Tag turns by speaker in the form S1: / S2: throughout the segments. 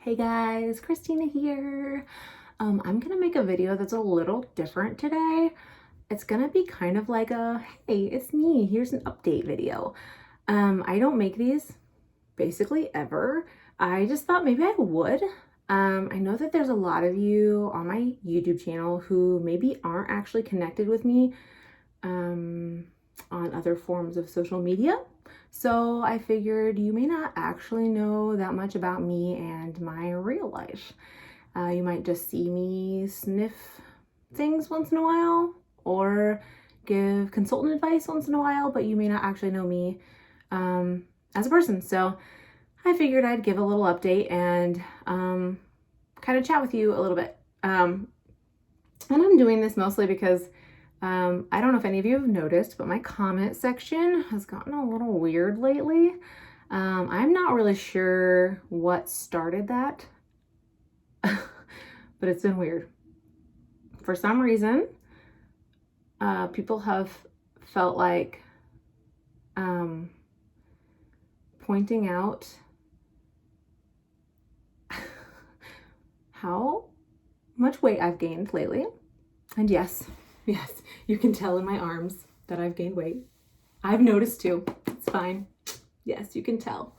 S1: Hey guys, Christina here. I'm gonna make a video that's a little different today. It's gonna be kind of like a, hey, it's me, here's an update video. I don't make these basically ever. I just thought maybe I would. I know that there's a lot of you on my YouTube channel who maybe aren't actually connected with me on other forms of social media. So I figured you may not actually know that much about me and my real life. You might just see me sniff things once in a while or give consultant advice once in a while, but you may not actually know me as a person. So I figured I'd give a little update and kind of chat with you a little bit. And I'm doing this mostly because I don't know if any of you have noticed, but my comment section has gotten a little weird lately. I'm not really sure what started that, but it's been weird. For some reason, people have felt like pointing out how much weight I've gained lately. And yes, you can tell in my arms that I've gained weight. I've noticed too. It's fine. Yes, you can tell.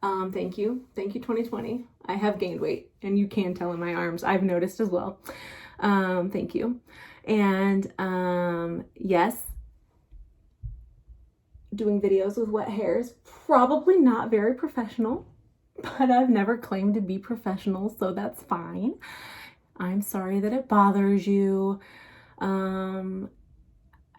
S1: Thank you. Thank you, 2020. I have gained weight and you can tell in my arms. I've noticed as well. Thank you. And yes, doing videos with wet hair is probably not very professional, but I've never claimed to be professional, so that's fine. I'm sorry that it bothers you.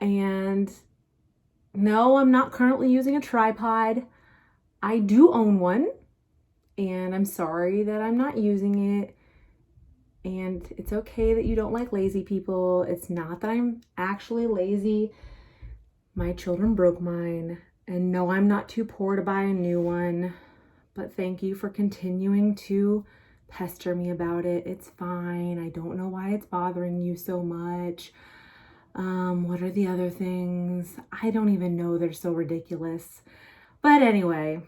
S1: And no, I'm not currently using a tripod. I do own one, and I'm sorry that I'm not using it. And it's okay that you don't like lazy people. It's not that I'm actually lazy. My children broke mine, and no, I'm not too poor to buy a new one, but thank you for continuing to pester me about it. It's fine. I don't know why it's bothering you so much. What are the other things? I don't even know. They're so ridiculous. But anyway,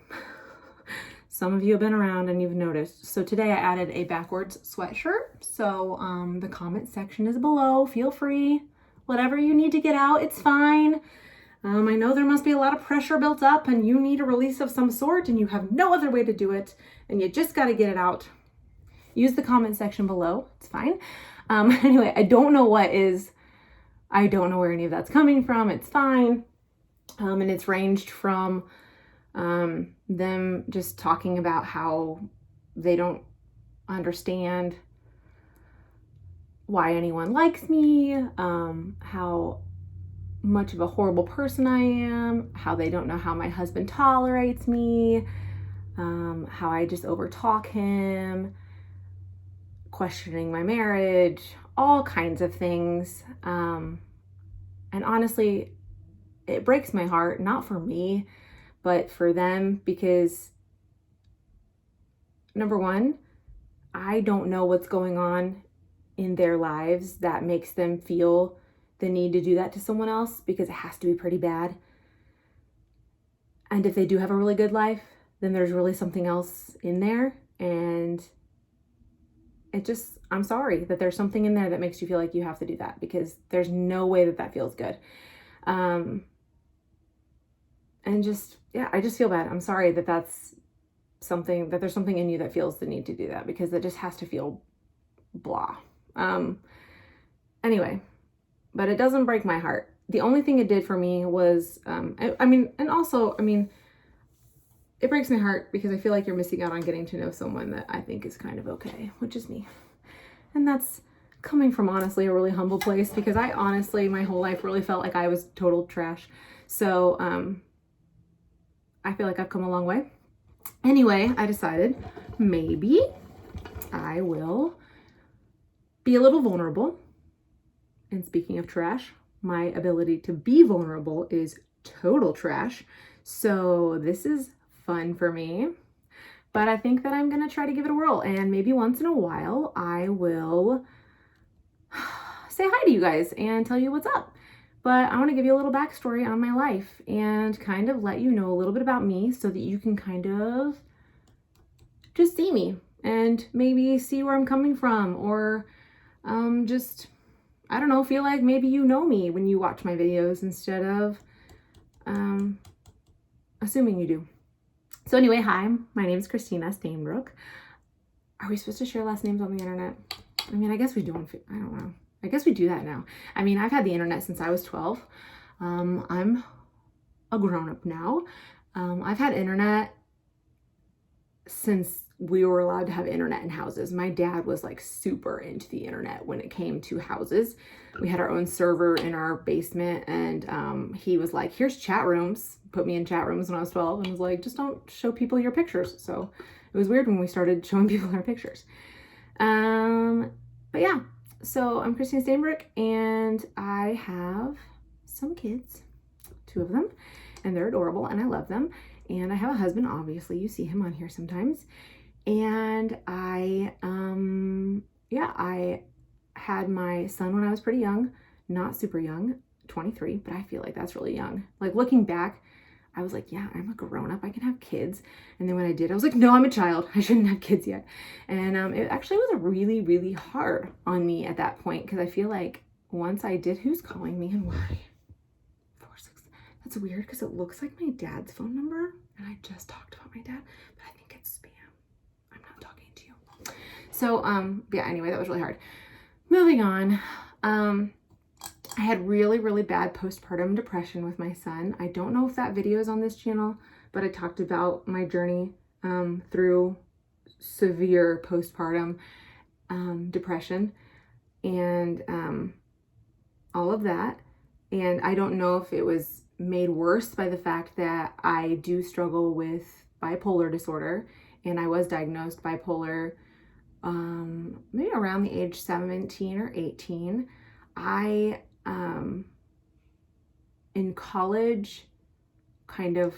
S1: some of you have been around and you've noticed. So today I added a backwards sweatshirt. So the comment section is below. Feel free. Whatever you need to get out, it's fine. I know there must be a lot of pressure built up and you need a release of some sort and you have no other way to do it and you just got to get it out. Use the comment section below. It's fine. Anyway, I don't know where any of that's coming from. It's fine. And it's ranged from them just talking about how they don't understand why anyone likes me, how much of a horrible person I am, how they don't know how my husband tolerates me, how I just overtalk him, questioning my marriage, all kinds of things. And honestly, it breaks my heart, not for me, but for them, because number one, I don't know what's going on in their lives that makes them feel the need to do that to someone else, because it has to be pretty bad. And if they do have a really good life, then there's really something else in there. And I'm sorry that there's something in there that makes you feel like you have to do that, because there's no way that feels good. And I just feel bad. I'm sorry that there's something in you that feels the need to do that, because it just has to feel blah. Anyway, but it doesn't break my heart. The only thing it did for me was, it breaks my heart because I feel like you're missing out on getting to know someone that I think is kind of okay, which is me. And that's coming from honestly a really humble place, because I honestly, my whole life really felt like I was total trash. So, I feel like I've come a long way. Anyway, I decided maybe I will be a little vulnerable. And speaking of trash, my ability to be vulnerable is total trash. So this is fun for me. But I think that I'm going to try to give it a whirl. And maybe once in a while, I will say hi to you guys and tell you what's up. But I want to give you a little backstory on my life and kind of let you know a little bit about me so that you can kind of just see me and and maybe see where I'm coming from, or just, I don't know, feel like maybe you know me when you watch my videos instead of assuming you do. So anyway, hi, my name is Christina Stainbrook. Are we supposed to share last names on the internet? I mean, I guess we do. I don't know. I guess we do that now. I mean, I've had the internet since I was 12. I'm a grown-up now. I've had internet since we were allowed to have internet in houses. My dad was like super into the internet when it came to houses. We had our own server in our basement, and he was like, here's chat rooms. Put me in chat rooms when I was 12 and was like, just don't show people your pictures. So it was weird when we started showing people our pictures. But yeah, so I'm Christina Stainbrook, and I have some kids, 2 of them, and they're adorable and I love them. And I have a husband, obviously, you see him on here sometimes. And I had my son when I was pretty young, not super young, 23, but I feel like that's really young. Like looking back, I was like, yeah, I'm a grown up, I can have kids. And then when I did, I was like, no, I'm a child, I shouldn't have kids yet. And it actually was really, really hard on me at that point, because I feel like once I did, who's calling me and why? 46. That's weird because it looks like my dad's phone number, and I just talked about my dad, but I think it's spam. I'm not talking to you. So, yeah, anyway, that was really hard. Moving on. I had really, really bad postpartum depression with my son. I don't know if that video is on this channel, but I talked about my journey through severe postpartum depression and all of that. And I don't know if it was made worse by the fact that I do struggle with bipolar disorder, and I was diagnosed bipolar maybe around the age 17 or 18. I in college kind of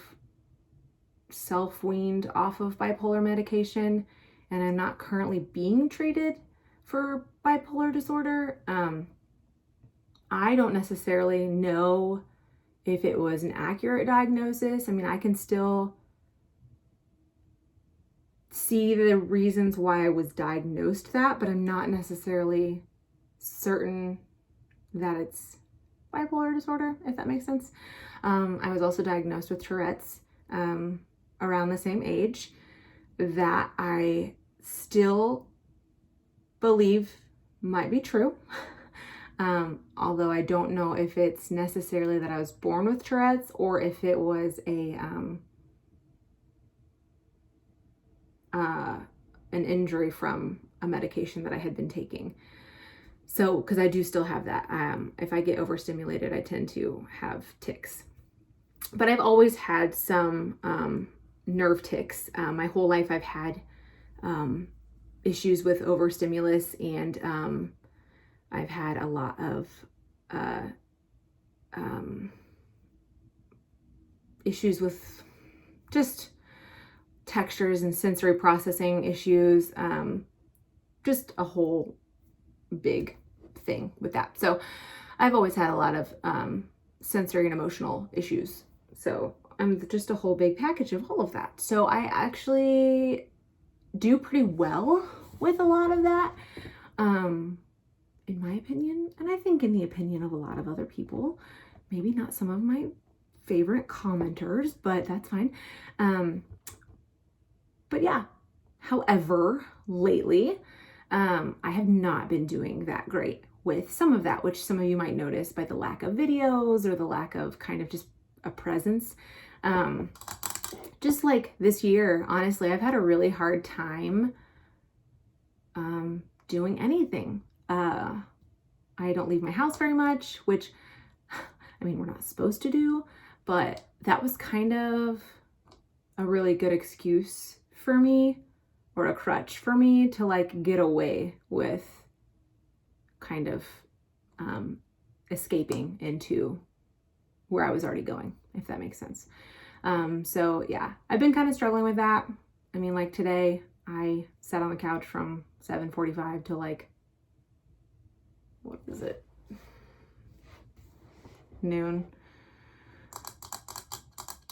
S1: self-weaned off of bipolar medication, and I'm not currently being treated for bipolar disorder. I don't necessarily know if it was an accurate diagnosis. I mean, I can still see the reasons why I was diagnosed that, but I'm not necessarily certain that it's bipolar disorder, if that makes sense. I was also diagnosed with Tourette's around the same age, that I still believe might be true. Although I don't know if it's necessarily that I was born with Tourette's or if it was an injury from a medication that I had been taking. So, because I do still have that. If I get overstimulated, I tend to have tics. But I've always had some nerve tics. My whole life I've had issues with overstimulus, and I've had a lot of issues with just textures and sensory processing issues, just a whole big thing with that. So I've always had a lot of sensory and emotional issues. So I'm just a whole big package of all of that. So I actually do pretty well with a lot of that, in my opinion, and I think in the opinion of a lot of other people. Maybe not some of my favorite commenters, but that's fine. But yeah, however, lately, I have not been doing that great with some of that, which some of you might notice by the lack of videos or the lack of kind of just a presence. Just like this year, honestly, I've had a really hard time doing anything. I don't leave my house very much, which, I mean, we're not supposed to do, but that was kind of a really good excuse for me, or a crutch for me, to like get away with kind of escaping into where I was already going, if that makes sense. So yeah, I've been kind of struggling with that. I mean, like today I sat on the couch from 7:45 to like, what is it? Noon.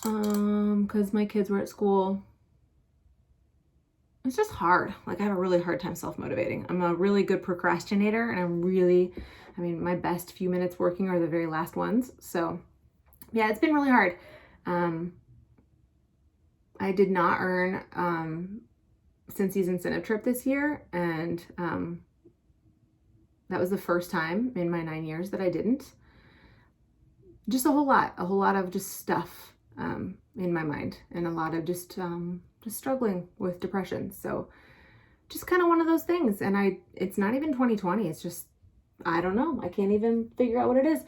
S1: Because my kids were at school. it's just hard. Like I have a really hard time self-motivating. I'm a really good procrastinator, and I mean, my best few minutes working are the very last ones. So yeah, it's been really hard. I did not earn Scentsy's incentive trip this year, and that was the first time in my 9 years that I didn't. Just a whole lot of just stuff in my mind, and a lot of just struggling with depression. So just kind of one of those things. And it's not even 2020. It's just, I don't know. I can't even figure out what it is.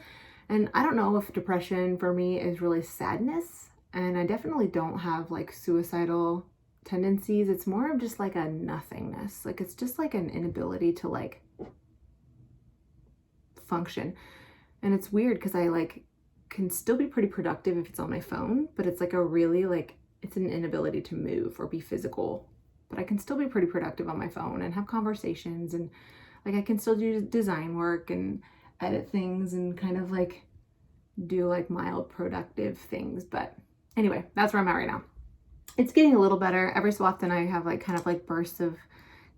S1: And I don't know if depression for me is really sadness. And I definitely don't have like suicidal tendencies. It's more of just like a nothingness. Like it's just like an inability to like function. And it's weird because I like can still be pretty productive if it's on my phone, but it's like a really like, it's an inability to move or be physical. But I can still be pretty productive on my phone and have conversations, and like I can still do design work and edit things and kind of like do like mild productive things. But anyway, that's where I'm at right now. It's getting a little better. Every so often I have like kind of like bursts of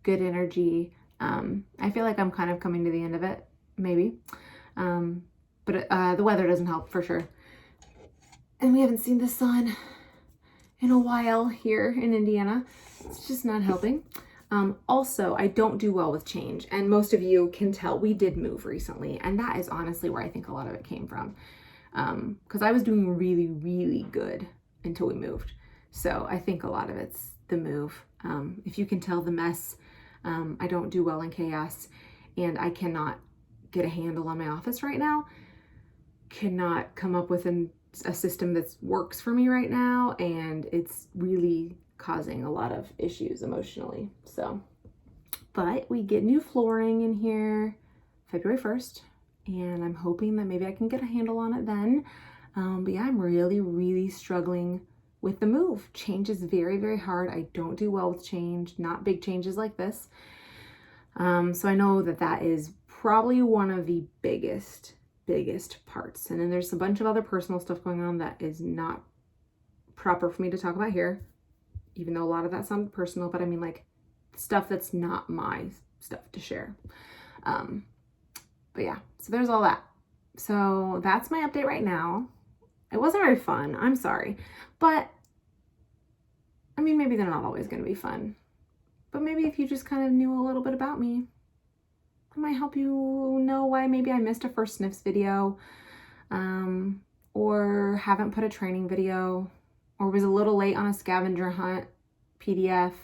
S1: good energy. I feel like I'm kind of coming to the end of it, maybe. But the weather doesn't help for sure. And we haven't seen the sun in a while here in Indiana. It's just not helping. Also, I don't do well with change. And most of you can tell we did move recently. And that is honestly where I think a lot of it came from. Because I was doing really, really good until we moved. So I think a lot of it's the move. If you can tell, the mess, I don't do well in chaos. And I cannot get a handle on my office right now. Cannot come up with a system that works for me right now, and it's really causing a lot of issues emotionally. So, but we get new flooring in here February 1st, and I'm hoping that maybe I can get a handle on it then. But yeah, I'm really, really struggling with the move. Change is very, very hard. I don't do well with change, not big changes like this. So I know that is probably one of the biggest parts. And then there's a bunch of other personal stuff going on that is not proper for me to talk about here, even though a lot of that sounded personal, but I mean like stuff that's not my stuff to share. But yeah, so there's all that. So that's my update right now. It wasn't very fun, I'm sorry, but I mean, maybe they're not always going to be fun, but maybe if you just kind of knew a little bit about me, it might help you know why maybe I missed a first sniffs video, or haven't put a training video, or was a little late on a scavenger hunt PDF,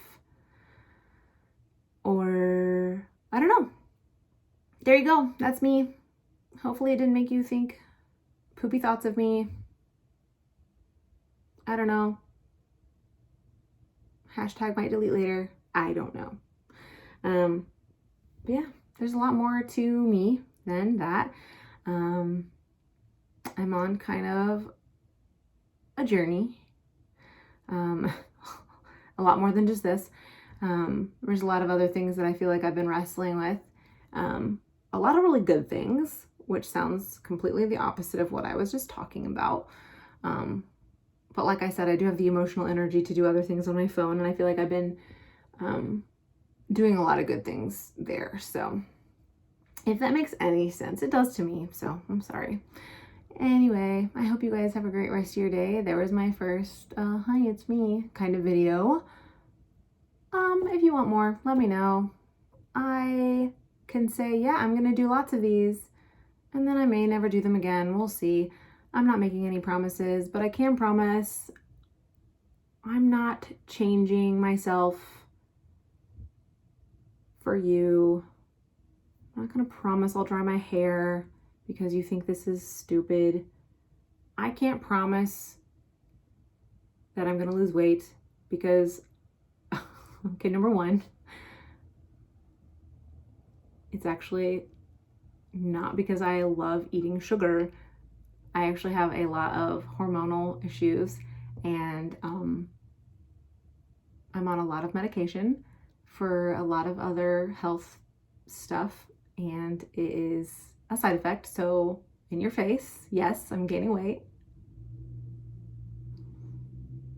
S1: or I don't know. There you go. That's me. Hopefully it didn't make you think poopy thoughts of me. I don't know. Hashtag might delete later. I don't know. But yeah, there's a lot more to me than that. I'm on kind of a journey. A lot more than just this. There's a lot of other things that I feel like I've been wrestling with. A lot of really good things, which sounds completely the opposite of what I was just talking about. But like I said, I do have the emotional energy to do other things on my phone, and I feel like I've been doing a lot of good things there. So if that makes any sense, it does to me, so I'm sorry. Anyway, I hope you guys have a great rest of your day. There was my first hi, it's me kind of video. If you want more, let me know. I can say, yeah, I'm gonna do lots of these, and then I may never do them again. We'll see. I'm not making any promises, but I can promise I'm not changing myself for you. I'm not gonna promise I'll dry my hair because you think this is stupid. I can't promise that I'm gonna lose weight because, okay, number one, it's actually not because I love eating sugar. I actually have a lot of hormonal issues, and I'm on a lot of medication for a lot of other health stuff, and it is a side effect. So in your face, yes, I'm gaining weight.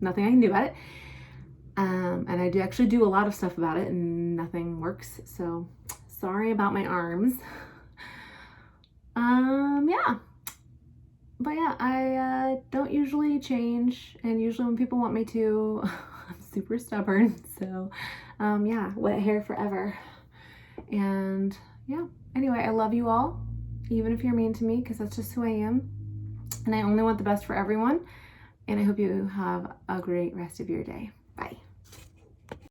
S1: Nothing I can do about it. And I do actually do a lot of stuff about it and nothing works. So sorry about my arms. Yeah. But yeah, I don't usually change, and usually when people want me to, I'm super stubborn. So yeah, wet hair forever. And yeah, anyway, I love you all, even if you're mean to me, because that's just who I am. And I only want the best for everyone. And I hope you have a great rest of your day. Bye.